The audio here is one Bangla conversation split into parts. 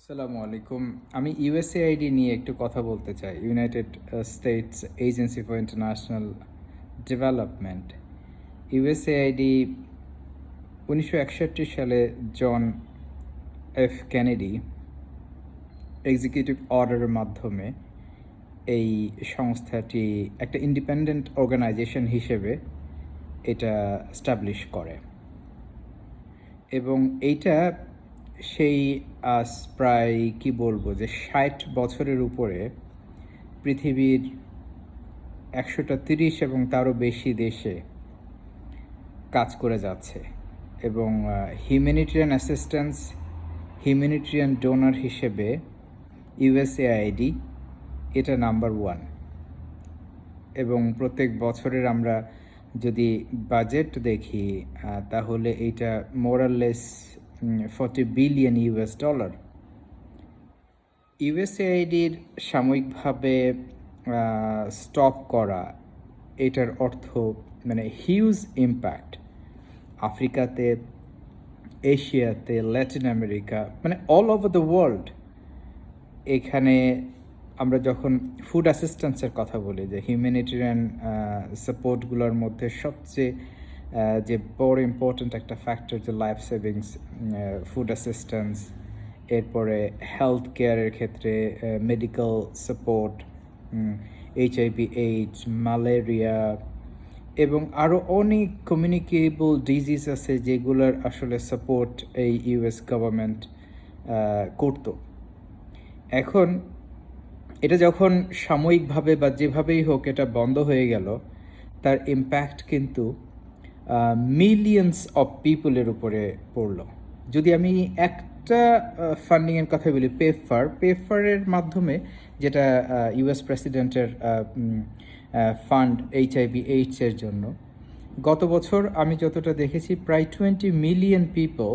আসসালামু আলাইকুম। আমি ইউএসএআইডি নিয়ে একটু কথা বলতে চাই। United states agency for international development. USAID 1961 সালে জন এফ কেনেডি এক্সিকিউটিভ অর্ডারের মাধ্যমে এই সংস্থাটি একটা ইন্ডিপেন্ডেন্ট অর্গানাইজেশন হিসেবে এটা স্টাবলিশ করে এবং এইটা সেই আজ প্রায় কি বলবো যে ৬০ বছরের উপরে পৃথিবীর ১৩০ এবং তারও বেশি দেশে কাজ করে যাচ্ছে এবং হিউম্যানিটেরিয়ান অ্যাসিস্ট্যান্স হিউম্যানিটেরিয়ান ডোনার হিসেবে ইউএসএআইডি এটা নাম্বার 1 এবং প্রত্যেক বছরের আমরা যদি বাজেট দেখি তাহলে এইটা মোরাললেস $40 বিলিয়ন ইউএসএআইডির সাময়িকভাবে স্টপ করা এটার অর্থ মানে হিউজ ইম্প্যাক্ট আফ্রিকাতে, এশিয়াতে, ল্যাটিন আমেরিকা, মানে অল ওভার দ্য ওয়ার্ল্ড। এখানে আমরা যখন ফুড অ্যাসিস্ট্যান্সের কথা বলি যে হিউম্যানিটেরিয়ান সাপোর্টগুলোর মধ্যে সবচেয়ে যে বড় ইম্পর্ট্যান্ট একটা ফ্যাক্টর যে লাইফ সেভিংস ফুড অ্যাসিস্ট্যান্স, এরপরে হেলথ কেয়ারের ক্ষেত্রে medical support, HIV AIDS, malaria এবং আরও অনেক কমিউনিকেবল ডিজিজ আছে যেগুলোর আসলে সাপোর্ট এই ইউএস গভর্নমেন্ট করতো। এখন এটা যখন সাময়িকভাবে বা যেভাবেই হোক এটা বন্ধ হয়ে গেল, তার ইম্প্যাক্ট কিন্তু মিলিয়ন্স অফ পিপলের উপরে পড়ল। যদি আমি একটা ফান্ডিংয়ের কথা বলি, পেফারের মাধ্যমে, যেটা ইউএস প্রেসিডেন্টের ফান্ড HIV এইডসের জন্য, গত বছর আমি যতটা দেখেছি প্রায় 20 মিলিয়ন পিপল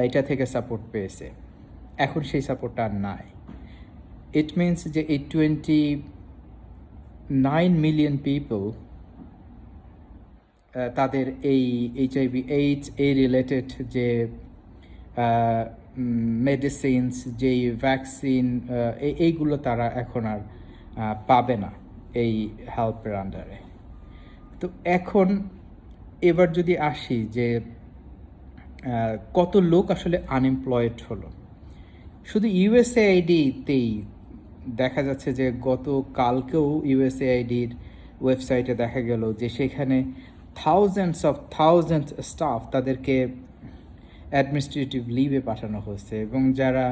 এটা থেকে সাপোর্ট পেয়েছে। এখন সেই সাপোর্টটা আর নাই। ইট মিনস যে এই 29 মিলিয়ন পিপল তাদের এই HIV এইডস এই রিলেটেড যে মেডিসিনস, যেই ভ্যাকসিন, এইগুলো তারা এখন আর পাবে না এই হেল্পের আন্ডারে। তো এখন এবার যদি আসি যে কত লোক আসলে আনএমপ্লয়েড হলো, শুধু ইউএসএআইডিতেই দেখা যাচ্ছে যে গত কালকেও ইউএসএআইডির ওয়েবসাইটে দেখা গেল যে সেখানে থাউজেন্ডস স্টাফ তাদেরকে অ্যাডমিনিস্ট্রেটিভ লিভে পাঠানো হয়েছে এবং যারা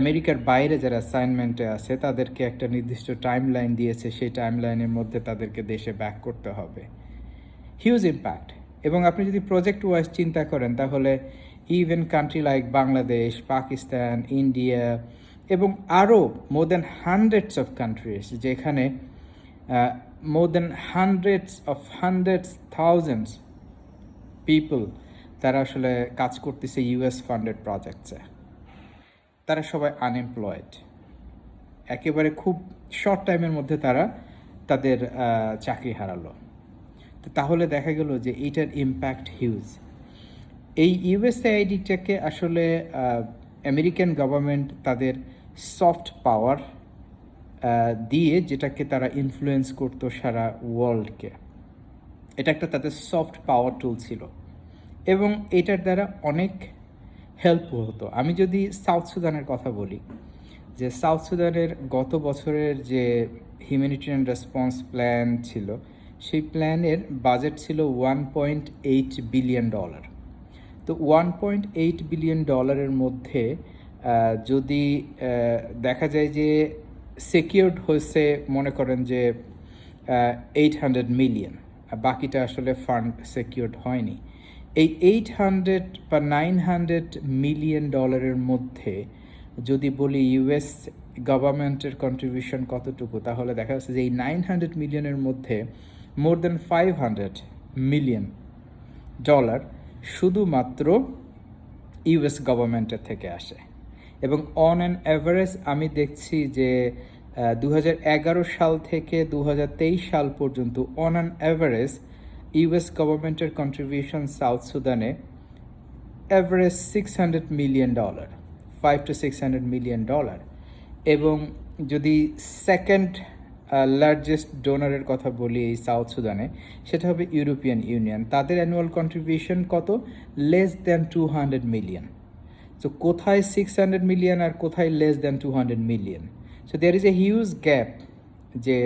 আমেরিকার বাইরে যারা অ্যাসাইনমেন্টে আছে তাদেরকে একটা নির্দিষ্ট টাইম লাইন দিয়েছে, সেই টাইম লাইনের মধ্যে তাদেরকে দেশে ব্যাক করতে হবে। Huge impact. এবং আপনি যদি প্রজেক্ট ওয়াইজ চিন্তা করেন তাহলে even country like Bangladesh, Pakistan, India এবং আরও more than hundreds of countries, যেখানে more than hundreds thousands people তারা আসলে কাজ করতেছে ইউএস ফান্ডেড প্রজেক্টসে, তারা সবাই আনএমপ্লয়েড। একেবারে খুব শর্ট টাইমের মধ্যে তারা তাদের চাকরি হারালো। তো তাহলে দেখা গেল যে এইটার ইম্প্যাক্ট হিউজ। এই ইউএসএআইডিটাকে আসলে আমেরিকান গভর্নমেন্ট তাদের সফট পাওয়ার দিয়ে, যেটাকে তারা ইনফ্লুয়েন্স করতো সারা ওয়ার্ল্ডকে, এটা একটা তাদের সফট পাওয়ার টুল ছিল এবং এটার দ্বারা অনেক হেল্পফুল হতো। আমি যদি সাউথ সুদানের কথা বলি, যে সাউথ সুদানের গত বছরের যে হিউম্যানিটেরিয়ান রেসপন্স প্ল্যান ছিল, সেই প্ল্যানের বাজেট ছিল $1.8 বিলিয়ন। তো $1.8 বিলিয়ন মধ্যে যদি দেখা যায় যে সিকিউরড হয়েছে মনে করেন যে 800 মিলিয়ন, বাকিটা আসলে ফান্ড সিকিউরড হয়নি। এই 800 বা 900 মিলিয়ন ডলারের মধ্যে যদি বলি ইউএস গভর্নমেন্টের কন্ট্রিবিউশন কতটুকু, তাহলে দেখা যাচ্ছে যে এই 900 মিলিয়নের মধ্যে মোর দ্যান $500 মিলিয়ন শুধুমাত্র ইউএস গভর্নমেন্টের থেকে আসে। এবং অন অ্যান অ্যাভারেজ আমি দেখছি যে 2011 সাল থেকে 2023 সাল পর্যন্ত অন অ্যান অ্যাভারেজ ইউএস গভর্নমেন্টের কন্ট্রিবিউশন সাউথ সুদানে অ্যাভারেজ $600 মিলিয়ন $500 to $600 million, এবং যদি সেকেন্ড লার্জেস্ট ডোনারের কথা বলি এই সাউথ সুদানে, সেটা হবে ইউরোপিয়ান ইউনিয়ন। তাদের অ্যানুয়াল কন্ট্রিবিউশন কত? Less than 200 million. সো কোথায় 600 মিলিয়ন আর কোথায় less than 200 million? So there is a huge gap, যে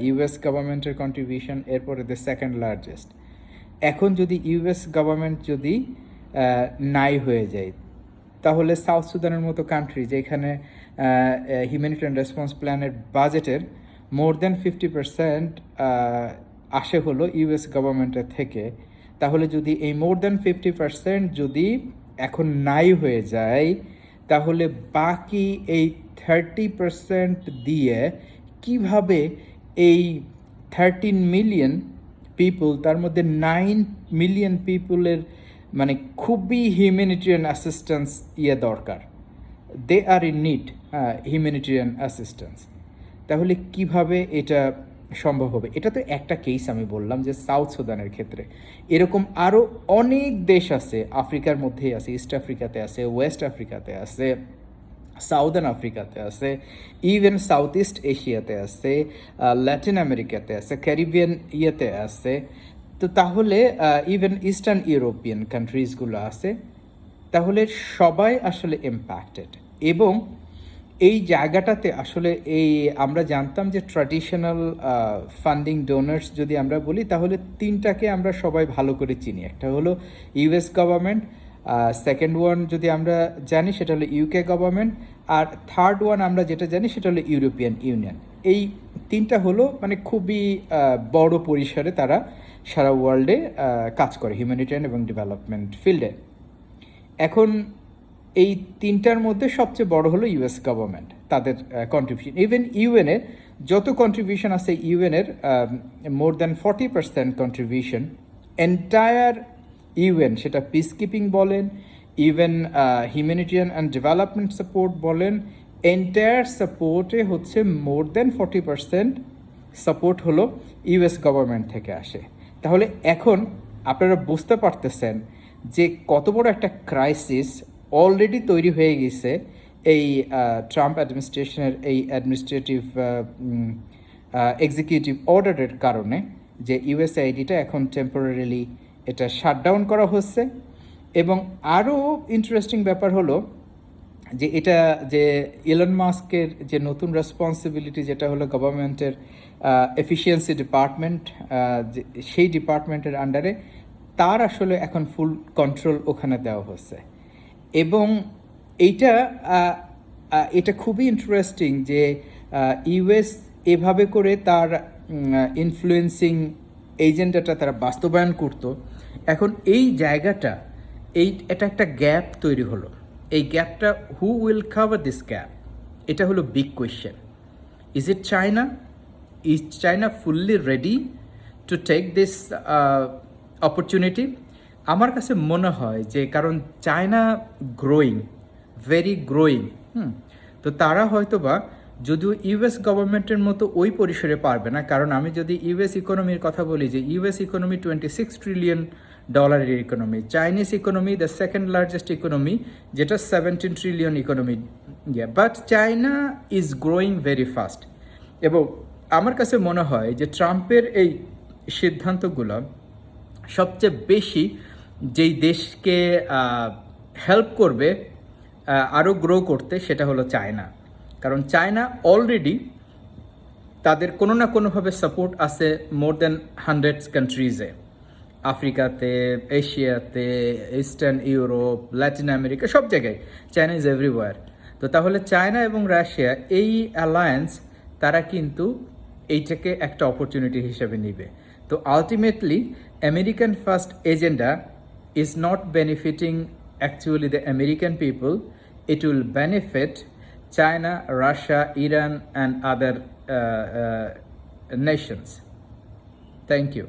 ইউএস গভর্নমেন্টের কন্ট্রিবিউশন, এরপরে দ্য সেকেন্ড লার্জেস্ট। এখন যদি ইউএস গভর্নমেন্ট যদি নাই হয়ে যায়, তাহলে সাউথ সুদানের মতো কান্ট্রি, যেখানে হিউম্যানিটেরিয়ান রেসপন্স প্ল্যানের বাজেটের মোর দ্যান 50% আসে হলো ইউএস গভর্নমেন্টের থেকে, তাহলে যদি এই মোর দ্যান 50% যদি এখন নাই হয়ে যায়, তাহলে বাকি এই 30% দিয়ে কিভাবে এই 13 মিলিয়ন পিপল, তার মধ্যে 9 মিলিয়ন পিপুলের মানে খুবই হিউম্যানিটেরিয়ান অ্যাসিস্ট্যান্স দরকার, দে আর ইন নিড হিউম্যানিটেরিয়ান অ্যাসিস্ট্যান্স, তাহলে কিভাবে এটা সম্ভব হবে? এটা তো একটা কেস আমি বললাম যে সাউথ সুদানের ক্ষেত্রে। এরকম আরও অনেক দেশ আছে, আফ্রিকার মধ্যেই আছে, ইস্ট আফ্রিকাতে আছে, ওয়েস্ট আফ্রিকাতে আছে, সাউদার্ন আফ্রিকাতে আছে, ইভেন সাউথ ইস্ট এশিয়াতে আছে, ল্যাটিন আমেরিকাতে আছে, ক্যারিবিয়ান আছে। তো তাহলে ইভেন ইস্টার্ন ইউরোপিয়ান কান্ট্রিজগুলো আছে। তাহলে সবাই আসলে ইম্প্যাক্টেড। এবং এই জায়গাটাতে আসলে আমরা জানতাম যে ট্র্যাডিশনাল ফান্ডিং ডোনার্স যদি আমরা বলি, তাহলে তিনটাকে আমরা সবাই ভালো করে চিনি। একটা হলো ইউএস গভর্নমেন্ট, সেকেন্ড ওয়ান যদি আমরা জানি সেটা হলো ইউকে গভর্নমেন্ট, আর থার্ড ওয়ান আমরা যেটা জানি সেটা হলো ইউরোপিয়ান ইউনিয়ন। এই তিনটা হলো মানে খুবই বড় পরিসরে তারা সারা ওয়ার্ল্ডে কাজ করে হিউম্যানিটেরিয়ান এবং ডেভেলপমেন্ট ফিল্ডে। এখন এই তিনটার মধ্যে সবচেয়ে বড় হলো ইউএস গভর্নমেন্ট, তাদের কন্ট্রিবিউশন। ইভেন ইউএনের যত কন্ট্রিবিউশন আছে, ইউএনের more than 40% contribution entire UN, সেটা পিস কিপিং বলেন, even humanitarian and development support বলেন, এন্টায়ার সাপোর্টে হচ্ছে মোর দ্যান 40% সাপোর্ট হলো ইউএস গভর্নমেন্ট থেকে আসে। তাহলে এখন আপনারা বুঝতে পারতেছেন যে কত বড় একটা ক্রাইসিস অলরেডি তৈরি হয়ে গেছে এই ট্রাম্প অ্যাডমিনিস্ট্রেশনের এই অ্যাডমিনিস্ট্রেটিভ এক্সিকিউটিভ অর্ডারের কারণে, যে ইউএসআইডিটা এখন টেম্পোরারিলি এটা শাটডাউন করা হচ্ছে। এবং আরও ইন্টারেস্টিং ব্যাপার হলো যে এটা যে ইলন মাস্কের যে নতুন রেসপন্সিবিলিটি, যেটা হলো গভর্নমেন্টের এফিসিয়েন্সি ডিপার্টমেন্ট, সেই ডিপার্টমেন্টের আন্ডারে তার আসলে এখন ফুল কন্ট্রোল ওখানে দেওয়া হচ্ছে। এবং এটা খুবই ইন্টারেস্টিং যে ইউএস এভাবে করে তার ইনফ্লুয়েন্সিং এজেন্ডাটা তারা বাস্তবায়ন করতো। এখন এই জায়গাটা এটা একটা গ্যাপ তৈরি হলো। এই গ্যাপটা who will cover this gap? এটা হলো big question. Is it China? Is China fully ready to take this opportunity? আমার কাছে মনে হয় যে কারণ চায়না গ্রোয়িং, ভেরি গ্রোয়িং, তো তারা হয়তো বা যদিও ইউএস গভর্নমেন্টের মতো ওই পরিসরে পারবে না। কারণ আমি যদি ইউএস ইকোনমির কথা বলি, যে US economy $26 trillion economy, Chinese economy the second largest economy, যেটা 17 trillion economy, but China is growing very fast. এবং আমার কাছে মনে হয় যে ট্রাম্পের এই সিদ্ধান্তগুলো সবচেয়ে বেশি যেই দেশকে হেল্প করবে আরও গ্রো করতে, সেটা হলো চায়না। কারণ চায়না অলরেডি তাদের কোনো না কোনোভাবে সাপোর্ট আছে মোর দ্যান 100 কান্ট্রিজে, আফ্রিকাতে, এশিয়াতে, ইস্টার্ন ইউরোপ, ল্যাটিন আমেরিকা, সব জায়গায় চায়না ইজ এভরিওয়্যার। তো তাহলে চায়না এবং রাশিয়া এই অ্যালায়েন্স, তারা কিন্তু এইটাকে একটা অপরচুনিটি হিসেবে নিবে। তো ultimately American first agenda is not benefiting actually the American people. It will benefit China, Russia, Iran and other nations. Thank you.